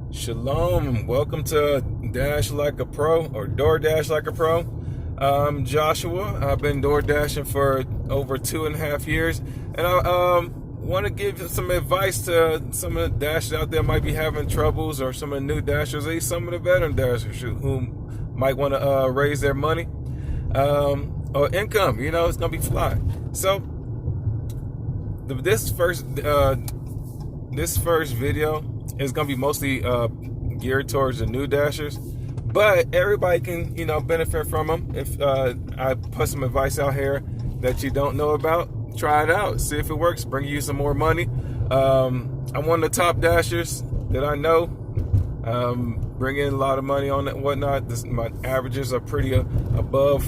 Shalom, welcome to Dash Like a Pro or DoorDash Like a Pro. I'm Joshua. I've been door dashing for over 2.5 years, and I want to give some advice to some of the dashers out there might be having troubles, or some of the new dashers, or some of the veteran dashers who might want to raise their money or income. It's gonna be fly. So this first video is gonna be mostly geared towards the new dashers, but everybody can benefit from them. If I put some advice out here that you don't know about, try it out, see if it works, bring you some more money. I'm one of the top dashers that I know, bring in a lot of money on it and whatnot. My averages are pretty above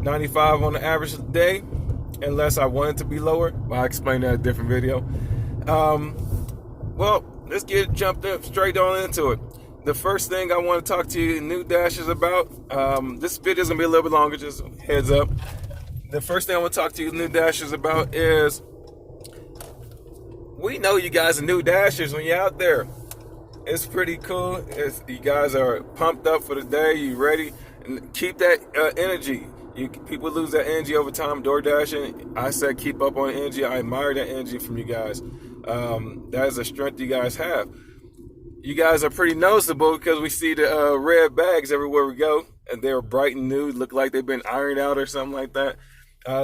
95 on the average day, unless I want it to be lower. I'll explain that in a different video. Well, let's get jumped up straight on into it. The first thing I want to talk to you new dashers about, this video is going to be a little bit longer, just heads up. The first thing I want to talk to you new dashers about is, we know you guys are new dashers when you're out there. It's pretty cool. You guys are pumped up for the day, you ready, and keep that energy. People lose that energy over time door dashing. I said keep up on the energy. I admire that energy from you guys. That is a strength you guys have. You guys are pretty noticeable because we see the red bags everywhere we go, and they're bright and new, look like they've been ironed out or something like that.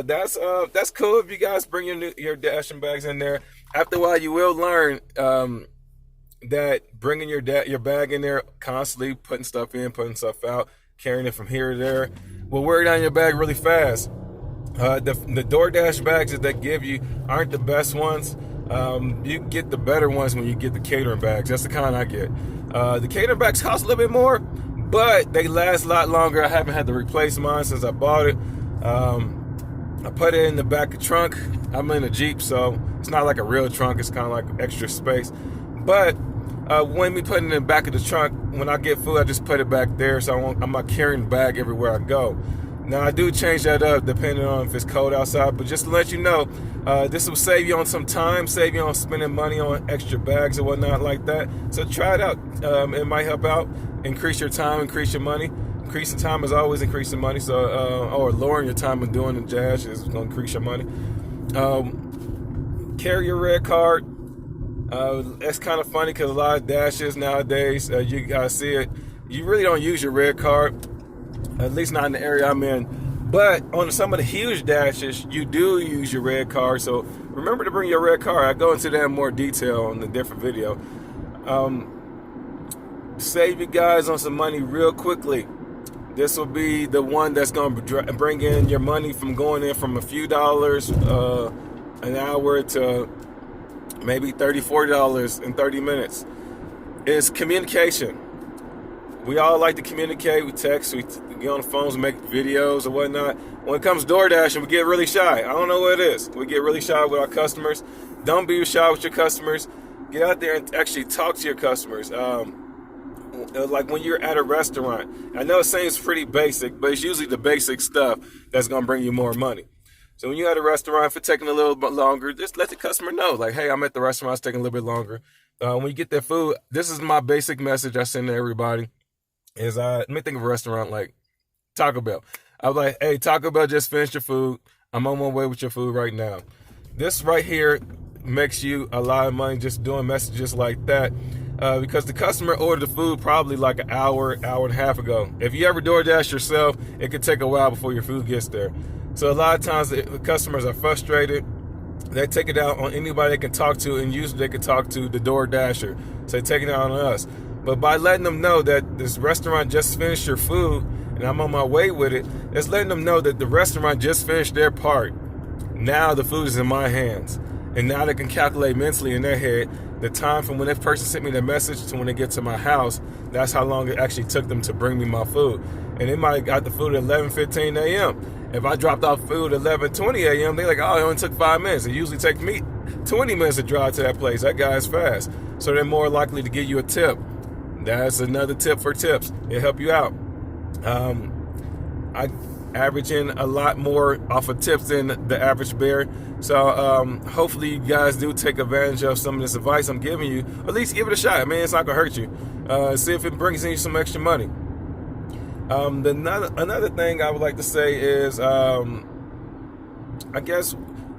That's cool if you guys bring your dashing bags in there. After a while, you will learn that bringing your bag in there constantly, putting stuff in, putting stuff out, carrying it from here to there, will wear down your bag really fast. The DoorDash bags that they give you aren't the best ones. You get the better ones when you get the catering bags. That's the kind I get. The catering bags cost a little bit more, but they last a lot longer. I haven't had to replace mine since I bought it. I put it in the back of the trunk. I'm in a Jeep, so it's not like a real trunk. It's kind of like extra space. But when we put it in the back of the trunk, when I get food, I just put it back there, so I'm not carrying the bag everywhere I go. Now, I do change that up depending on if it's cold outside, but just to let you know, this will save you on some time, save you on spending money on extra bags or whatnot like that. So try it out. It might help out, increase your time, increase your money. Increasing time is always increasing money, so or lowering your time of doing the dash is going to increase your money. Carry your red card. That's kind of funny because a lot of dashes nowadays, you guys see it, you really don't use your red card, at least not in the area I'm in. But on some of the huge dashes, you do use your red card. So remember to bring your red card. I go into that in more detail in a different video. Save you guys on some money real quickly. This will be the one that's going to bring in your money from going in from a few dollars an hour to maybe $30, $40 in 30 minutes. Is communication. We all like to communicate. We text, we get on the phones, make videos or whatnot. When it comes to DoorDash, we get really shy. I don't know what it is. We get really shy with our customers. Don't be shy with your customers. Get out there and actually talk to your customers. Like when you're at a restaurant. I know it seems pretty basic, but it's usually the basic stuff that's going to bring you more money. So when you're at a restaurant, if it's taking a little bit longer, just let the customer know. Like, hey, I'm at the restaurant. It's taking a little bit longer. When you get their food, this is my basic message I send to everybody. Let me think of a restaurant like Taco Bell. I was like, hey, Taco Bell just finished your food. I'm on my way with your food right now. This right here makes you a lot of money just doing messages like that, because the customer ordered the food probably like an hour and a half ago. If you ever DoorDash yourself, it could take a while before your food gets there. So a lot of times the customers are frustrated. They take it out on anybody they can talk to, and usually they can talk to the DoorDasher. So they take it out on us. But by letting them know that this restaurant just finished your food and I'm on my way with it, it's letting them know that the restaurant just finished their part. Now the food is in my hands. And now they can calculate mentally in their head the time from when that person sent me the message to when they get to my house. That's how long it actually took them to bring me my food. And they might have got the food at 11:15 a.m. If I dropped off food at 11:20 a.m., they're like, oh, it only took 5 minutes. It usually takes me 20 minutes to drive to that place. That guy is fast. So they're more likely to give you a tip. That's another tip for tips. It'll help you out. I average in a lot more off of tips than the average bear. So hopefully you guys do take advantage of some of this advice I'm giving you. At least give it a shot. I mean, it's not going to hurt you. See if it brings in you some extra money. Another thing I would like to say is, I guess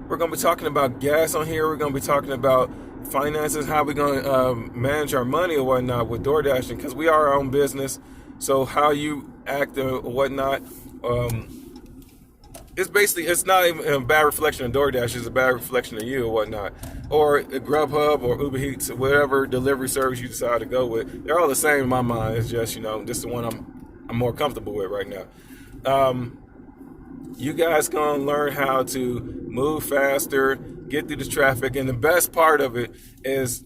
we're going to be talking about gas on here. We're going to be talking about finances, how we're going to manage our money or whatnot with DoorDashing, because we are our own business. So how you act or whatnot, it's not even a bad reflection of DoorDash. It's a bad reflection of you or whatnot, or Grubhub or Uber Eats, whatever delivery service you decide to go with. They're all the same in my mind. It's just, this is the one I'm more comfortable with right now. You guys gonna learn how to move faster, get through the traffic, and the best part of it is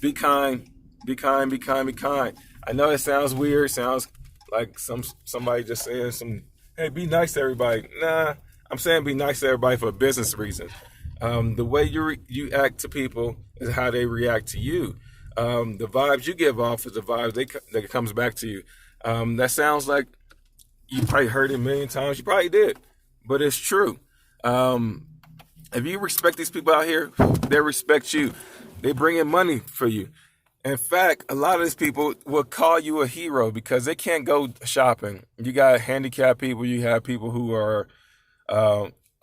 be kind, be kind, be kind, be kind. I know it sounds weird, sounds like somebody just saying hey, be nice to everybody. Nah, I'm saying be nice to everybody for a business reason. The way you act to people is how they react to you. The vibes you give off is the vibes that comes back to you. That sounds like you probably heard it a million times. You probably did, but it's true. If you respect these people out here, they respect you. They bring in money for you. In fact, a lot of these people will call you a hero because they can't go shopping. You got handicapped people. You have people who are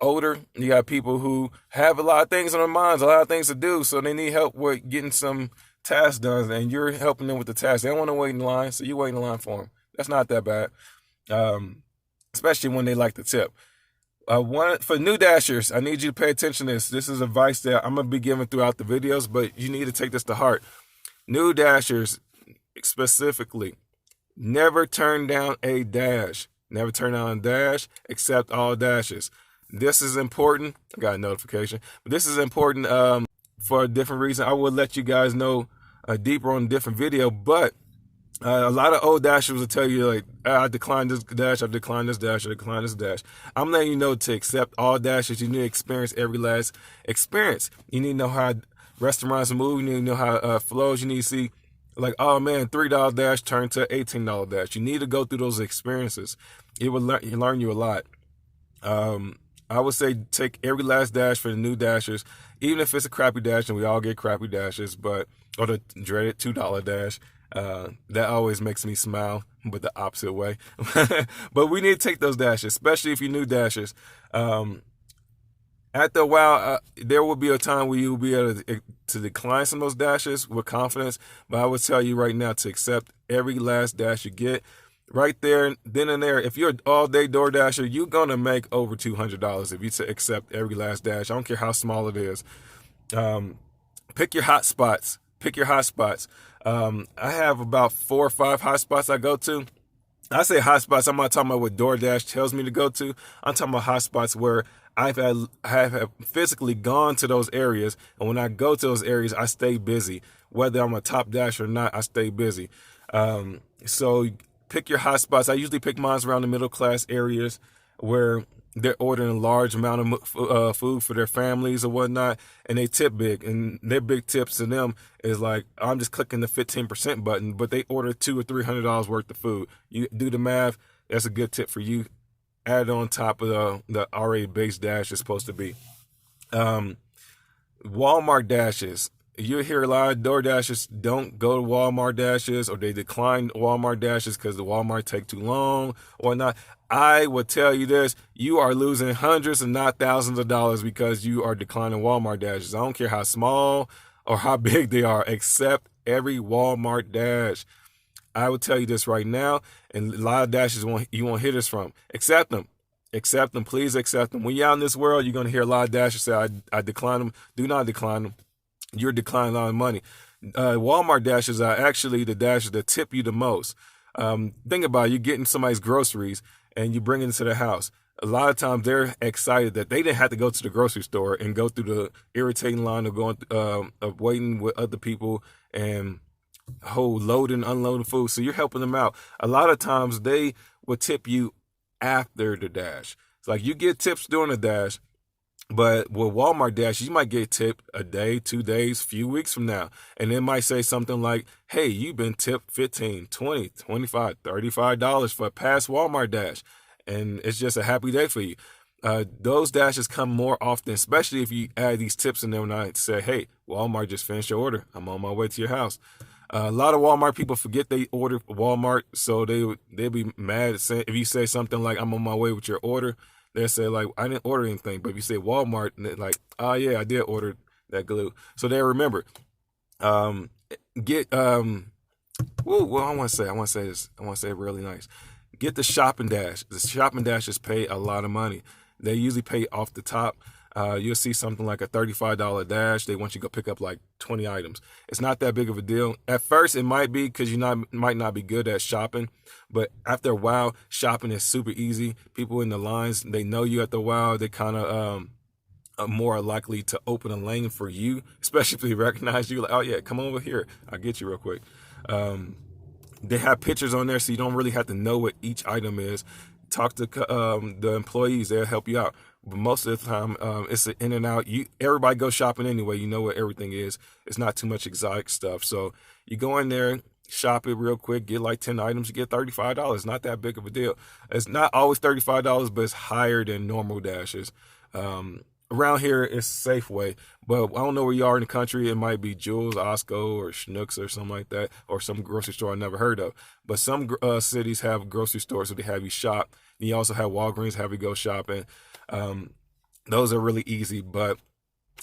older. You got people who have a lot of things on their minds, a lot of things to do, so they need help with getting some tasks done, and you're helping them with the tasks. They don't want to wait in line, so you wait in line for them. That's not that bad, especially when they like the tip. For new dashers, I need you to pay attention to this. This is advice that I'm going to be giving throughout the videos, but you need to take this to heart. New dashers, specifically, never turn down a dash. Never turn down a dash, accept all dashes. This is important. I got a notification. But this is important for a different reason. I will let you guys know deeper on a different video, but a lot of old dashers will tell you, like, I declined this dash, I declined this dash, I declined this dash. I'm letting you know to accept all dashes. You need to experience every last experience. You need to know how restaurants move. You need to know how flows. You need to see, like, oh man, $3 dash turned to $18 dash. You need to go through those experiences. It will learn you a lot. I would say take every last dash for the new dashers, even if it's a crappy dash, and we all get crappy dashes, or the dreaded $2 dash. That always makes me smile, but the opposite way. But we need to take those dashes, especially if you're new dashers. After a while, there will be a time where you'll be able to decline some of those dashes with confidence. But I would tell you right now to accept every last dash you get. Right there, then and there. If you're an all-day DoorDasher, you're going to make over $200 if you accept every last dash. I don't care how small it is. Pick your hot spots. Pick your hot spots. I have about 4 or 5 hot spots I go to. I say hot spots, I'm not talking about what DoorDash tells me to go to. I'm talking about hot spots where I have physically gone to those areas, and when I go to those areas, I stay busy. Whether I'm a top dasher or not, I stay busy. So pick your hot spots. I usually pick mine around the middle class areas where they're ordering a large amount of food for their families or whatnot, and they tip big. And their big tips to them is like, I'm just clicking the 15% button, but they order $200 or $300 worth of food. You do the math, that's a good tip for you. Add on top of the already base dash is supposed to be. Walmart dashes. You hear a lot of DoorDashers don't go to Walmart dashes, or they decline Walmart dashes because the Walmart take too long or not. I would tell you this, you are losing hundreds and not thousands of dollars because you are declining Walmart dashes. I don't care how small or how big they are, accept every Walmart dash. I would tell you this right now, and a lot of dashes you won't hear this from. Accept them. Accept them. Please accept them. When you're out in this world, you're going to hear a lot of dashers say, I decline them. Do not decline them. You're declining a lot of money. Walmart dashes are actually the dashes that tip you the most. Think about it. You're getting somebody's groceries and you bring it into their house. A lot of times they're excited that they didn't have to go to the grocery store and go through the irritating line of going of waiting with other people and loading, unloading food. So you're helping them out. A lot of times they will tip you after the dash. It's like you get tips during the dash, but with Walmart Dash, you might get tipped a day, 2 days, few weeks from now. And it might say something like, hey, you've been tipped $15, $20, $25, $35 for a past Walmart Dash. And it's just a happy day for you. Those dashes come more often, especially if you add these tips in there when I say, hey, Walmart just finished your order. I'm on my way to your house. A lot of Walmart people forget they order Walmart, so they'll be mad if you say something like, "I'm on my way with your order." They'll say like, "I didn't order anything," but if you say Walmart, and they're like, "Oh yeah, I did order that glue," so they remember. Um, get well, I want to say this. I want to say it really nice. Get the shopping dash. The shopping dashes pay a lot of money. They usually pay off the top. You'll see something like a $35 dash. They want you to go pick up like 20 items. It's not that big of a deal. At first, it might be because might not be good at shopping, but after a while, shopping is super easy. People in the lines, they know you after a while. They kind of are more likely to open a lane for you, especially if they recognize you. Like, oh yeah, come over here. I'll get you real quick. They have pictures on there, so you don't really have to know what each item is. Talk to the employees; they'll help you out. But most of the time, it's an in and out. Everybody goes shopping anyway. You know what everything is. It's not too much exotic stuff. So you go in there, shop it real quick, get like 10 items, you get $35. Not that big of a deal. It's not always $35, but it's higher than normal dashes. Around here, it's Safeway, but I don't know where you are in the country. It might be Jewel's, Osco, or Schnucks or something like that, or some grocery store I never heard of. But some cities have grocery stores, so they have you shop. And you also have Walgreens, have you go shopping. Those are really easy, but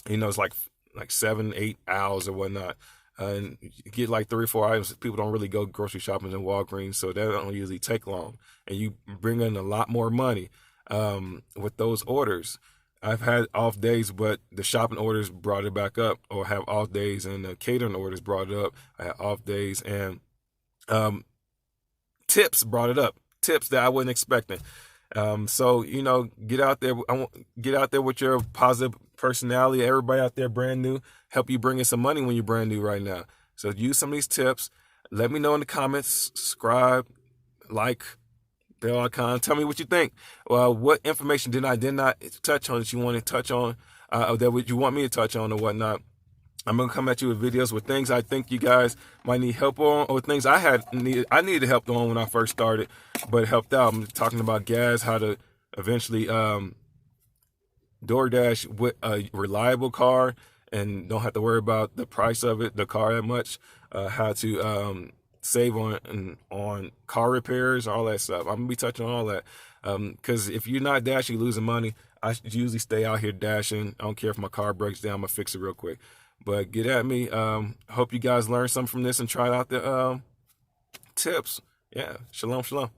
it's like 7-8 hours or whatnot. And you get like 3 or 4 items. People don't really go grocery shopping in Walgreens, so that don't usually take long. And you bring in a lot more money with those orders. I've had off days, but the shopping orders brought it back up, or have off days, and the catering orders brought it up. I had off days, and tips brought it up. Tips that I wasn't expecting. So get out there. Get out there with your positive personality. Everybody out there brand new. Help you bring in some money when you're brand new right now. So use some of these tips. Let me know in the comments. Subscribe, like. Tell me what you think. What information did I not touch on that you want to touch on, or that you want me to touch on, or whatnot. I'm gonna come at you with videos with things I think you guys might need help on, or things I needed help on when I first started, but helped out. I'm talking about gas, how to eventually DoorDash with a reliable car and don't have to worry about the price of the car that much. How to save on car repairs, all that stuff. I'm gonna be touching on all that, because if you're not dashing, you're losing money. I usually stay out here dashing. I don't care if my car breaks down, I'm gonna fix it real quick. But get at me. Hope you guys learned something from this and try out the tips. Yeah, shalom, shalom.